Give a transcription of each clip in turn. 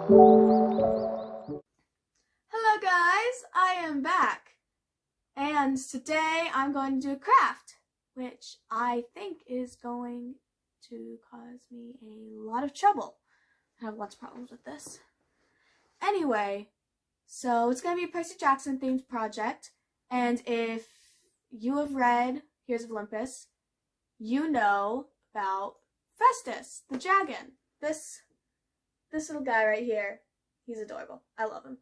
Hello guys, I am back, and today I'm going to do a craft, which I think is going to cause me a lot of trouble. I have lots of problems with this. Anyway, so it's going to be a Percy Jackson themed project, and if you have read Heroes of Olympus, you know about Festus, the dragon. This little guy right here. He's adorable. I love him.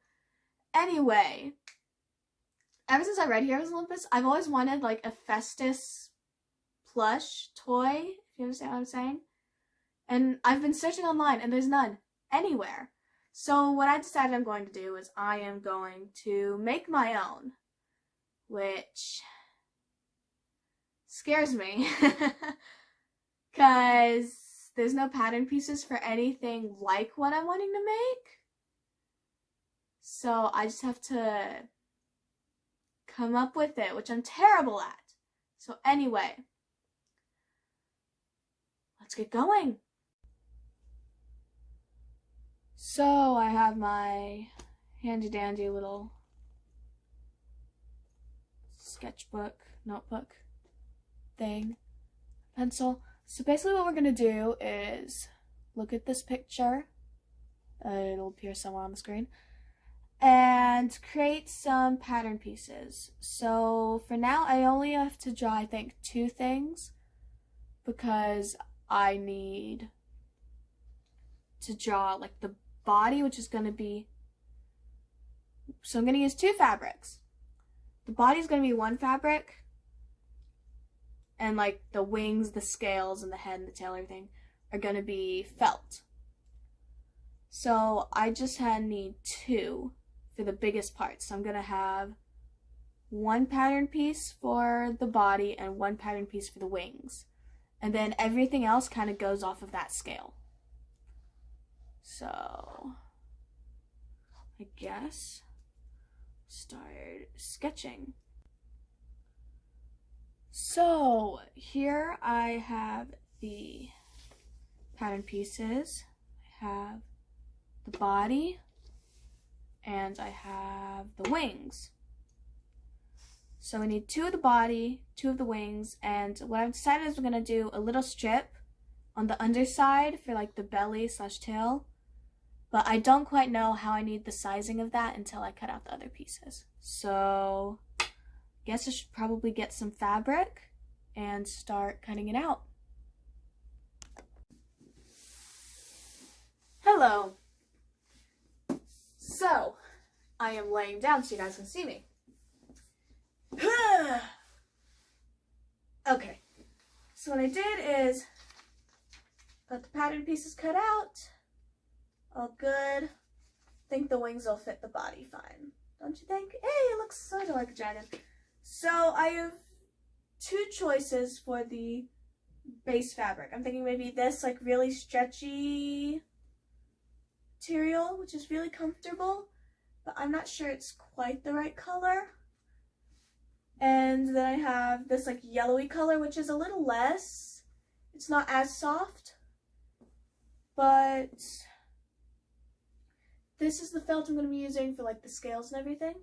Anyway, ever since I read Heroes of Olympus, I've always wanted like a Festus Plush toy, if you understand what I'm saying. And I've been searching online and there's none anywhere. So what I decided I'm going to do is I am going to make my own, which scares me because there's no pattern pieces for anything like what I'm wanting to make. So I just have to come up with it, which I'm terrible at. So anyway, let's get going. So I have my handy dandy little sketchbook, notebook thing, pencil. So basically what we're going to do is look at this picture. It'll appear somewhere on the screen. And create some pattern pieces. So for now, I only have to draw, I think, 2 things because I need to draw like the body, which is going to be, so I'm going to use 2 fabrics. The body is going to be 1 fabric, and like the wings, the scales, and the head and the tail, everything are going to be felt. So I just need 2 for the biggest parts. So I'm going to have 1 pattern piece for the body and 1 pattern piece for the wings. And then everything else kind of goes off of that scale. So I guess start sketching. So here I have the pattern pieces. I have the body, and I have the wings. So we need 2 of the body, 2 of the wings, and what I've decided is we're going to do a little strip on the underside for like the belly / tail, but I don't quite know how I need the sizing of that until I cut out the other pieces. So I guess I should probably get some fabric and start cutting it out. Hello. So, I am laying down so you guys can see me. Okay, so what I did is got the pattern pieces cut out. All good. Think the wings will fit the body fine. Don't you think? Hey, it looks sort of like a dragon. So I have 2 choices for the base fabric. I'm thinking maybe this like really stretchy material, which is really comfortable, but I'm not sure it's quite the right color. And then I have this like yellowy color, which is a little less, it's not as soft, but this is the felt I'm going to be using for like the scales and everything.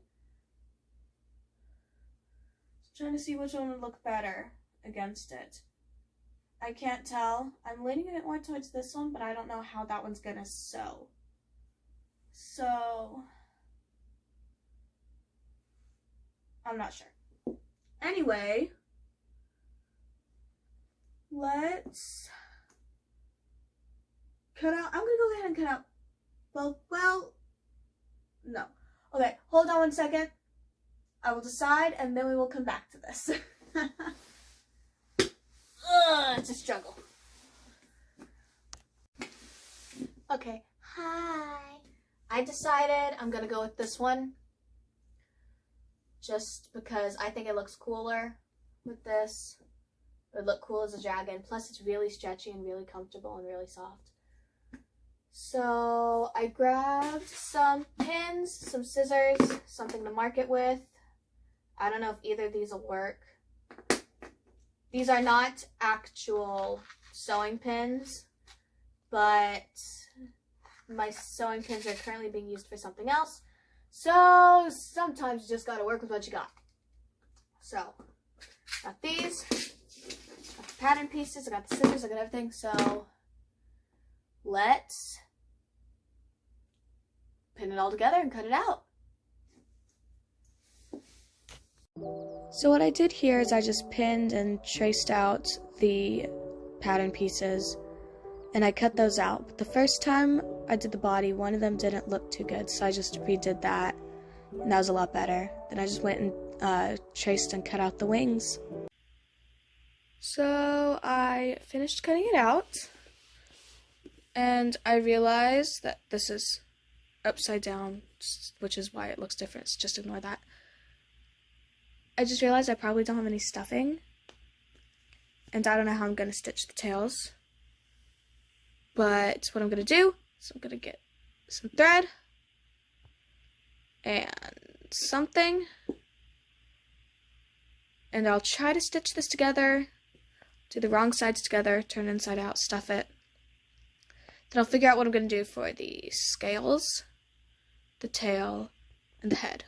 Just trying to see which one would look better against it. I can't tell. I'm leaning a bit more towards this one, but I don't know how that one's going to sew. So I'm not sure. Anyway, let's cut out. I'm gonna go ahead and cut out both. Well, no. Okay, hold on 1 second. I will decide and then we will come back to this. It's a struggle. Okay, hi. I decided I'm gonna go with this one. Just because I think it looks cooler with this. It would look cool as a dragon. Plus it's really stretchy and really comfortable and really soft. So I grabbed some pins, some scissors, something to mark it with. I don't know if either of these will work. These are not actual sewing pins, but my sewing pins are currently being used for something else. So sometimes you just gotta work with what you got. So, got these, got the pattern pieces, I got the scissors, I got everything. So let's pin it all together and cut it out. So what I did here is I just pinned and traced out the pattern pieces and I cut those out. But the first time I did the body, one of them didn't look too good, so I just redid that and that was a lot better. Then I just went and traced and cut out the wings. So I finished cutting it out and I realized that this is upside down, which is why it looks different. So just ignore that. I just realized I probably don't have any stuffing, and I don't know how I'm going to stitch the tails, but what I'm going to do is I'm going to get some thread and something, and I'll try to stitch this together, do the wrong sides together, turn it inside out, stuff it. Then I'll figure out what I'm going to do for the scales, the tail, and the head.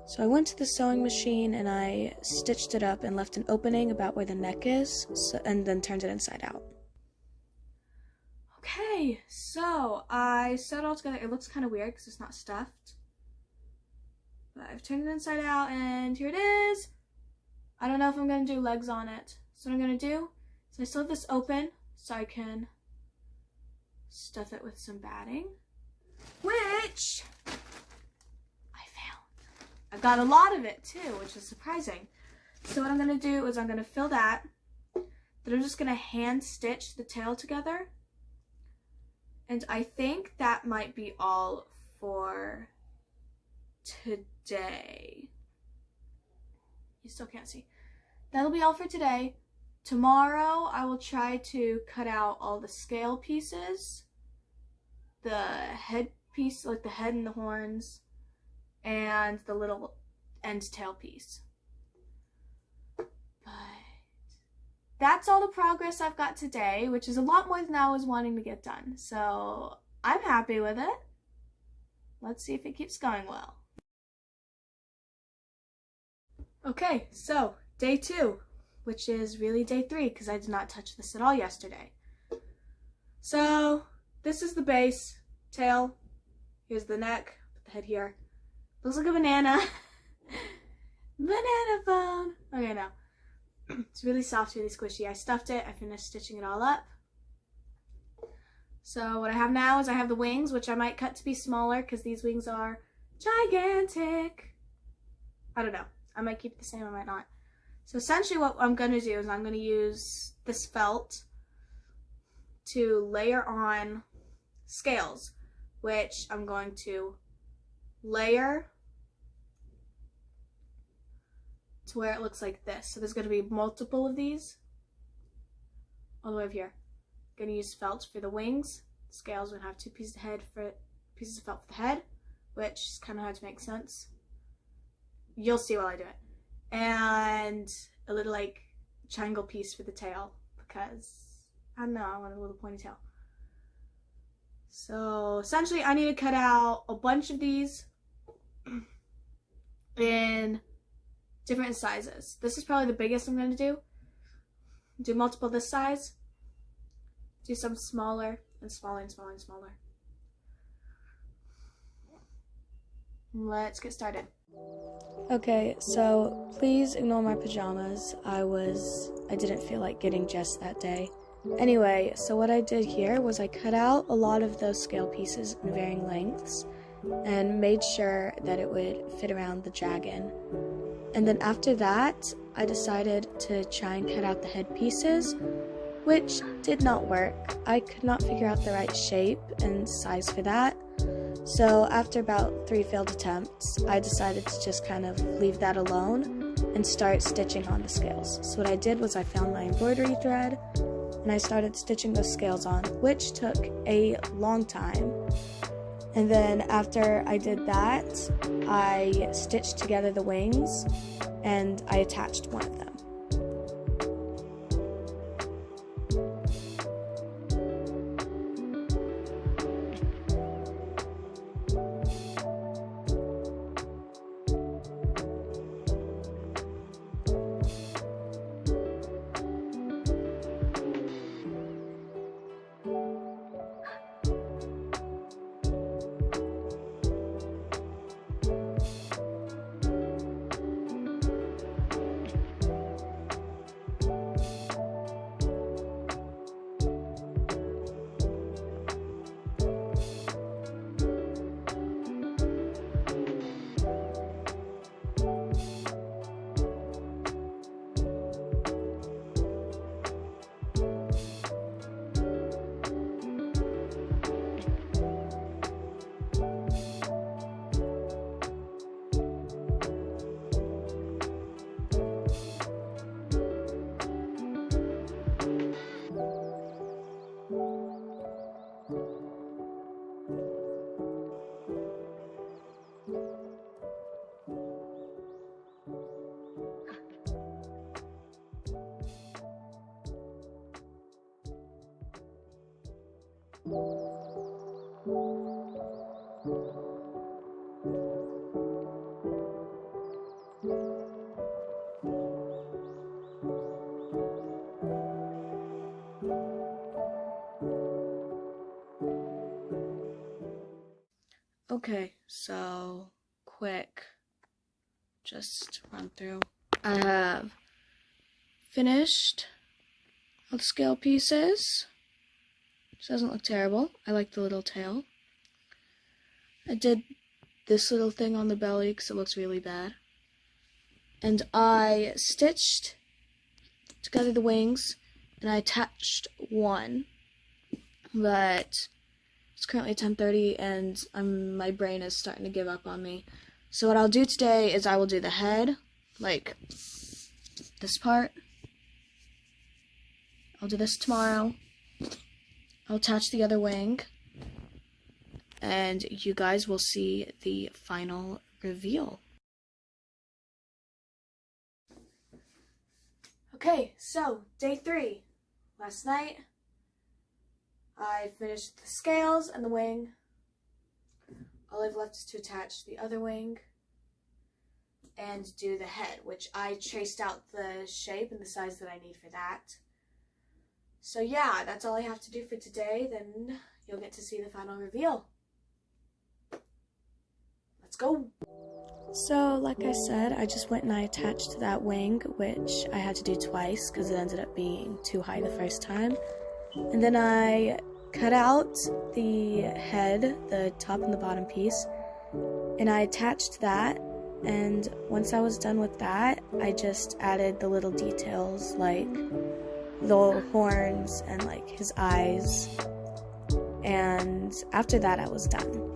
So I went to the sewing machine and I stitched it up and left an opening about where the neck is, and then turned it inside out. Okay, so I sewed it all together. It looks kind of weird because it's not stuffed. But I've turned it inside out and here it is. I don't know if I'm going to do legs on it. So what I'm going to do is I still have this open so I can stuff it with some batting, which I've got a lot of it too, which is surprising. So what I'm going to do is I'm going to fill that. Then I'm just going to hand stitch the tail together. And I think that might be all for today. You still can't see. That'll be all for today. Tomorrow I will try to cut out all the scale pieces. The head piece, like the head and the horns, and the little end tail piece. But that's all the progress I've got today, which is a lot more than I was wanting to get done. So I'm happy with it. Let's see if it keeps going well. Okay, so day 2, which is really day 3 because I did not touch this at all yesterday. So this is the base, tail, here's the neck, put the head here. Looks like a banana. Banana phone. Okay, no. It's really soft, really squishy. I stuffed it. I finished stitching it all up. So what I have now is I have the wings, which I might cut to be smaller because these wings are gigantic. I don't know. I might keep it the same, I might not. So essentially what I'm going to do is I'm going to use this felt to layer on scales, which I'm going to layer to where it looks like this. So there's going to be multiple of these all the way over here. I'm going to use felt for the wings. Scales would have 2 pieces of felt for the head, which is kind of hard to make sense. You'll see while I do it. And a little like triangle piece for the tail because I don't know, I want a little ponytail. So essentially I need to cut out a bunch of these in different sizes. This is probably the biggest I'm going to do. Do multiple this size. Do some smaller and smaller and smaller and smaller. Let's get started. Okay, so please ignore my pajamas. I didn't feel like getting dressed that day. Anyway, so what I did here was I cut out a lot of those scale pieces in varying lengths and made sure that it would fit around the dragon. And then after that, I decided to try and cut out the head pieces, which did not work. I could not figure out the right shape and size for that. So after about 3 failed attempts, I decided to just kind of leave that alone and start stitching on the scales. So what I did was I found my embroidery thread and I started stitching those scales on, which took a long time. And then after I did that, I stitched together the wings and I attached one of them. Okay, so quick, just run through. I have finished all the scale pieces. This doesn't look terrible. I like the little tail. I did this little thing on the belly because it looks really bad. And I stitched together the wings, and I attached one. But it's currently 10:30, and my brain is starting to give up on me. So what I'll do today is I will do the head, like this part. I'll do this tomorrow. I'll attach the other wing, and you guys will see the final reveal. Okay, so day 3. Last night, I finished the scales and the wing. All I've left is to attach the other wing and do the head, which I traced out the shape and the size that I need for that. So yeah, that's all I have to do for today. Then you'll get to see the final reveal. Let's go. So like I said, I just went and I attached that wing, which I had to do twice because it ended up being too high the first time. And then I cut out the head, the top and the bottom piece, and I attached that. And once I was done with that, I just added the little details like the horns and like his eyes. And after that, I was done.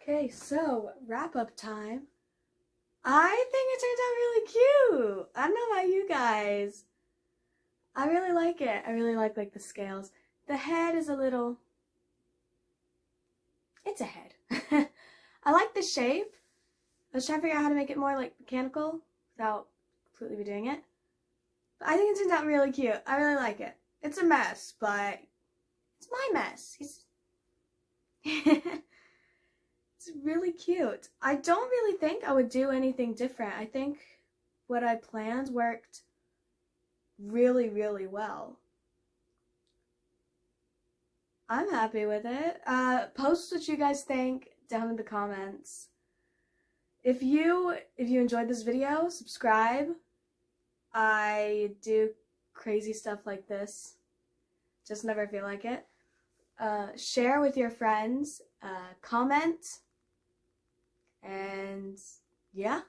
Okay, so wrap-up time. I think it turned out really cute. I don't know about you guys. I really like it. I really like the scales. The head is a little... It's a head. I like the shape. I was trying to figure out how to make it more like mechanical without completely redoing it. But I think it turned out really cute. I really like it. It's a mess, but it's my mess. It's really cute. I don't really think I would do anything different. I think what I planned worked really, really well. I'm happy with it. Post what you guys think down in the comments. If you enjoyed this video, subscribe. I do crazy stuff like this. Just never feel like it. Share with your friends. Comment. And yeah.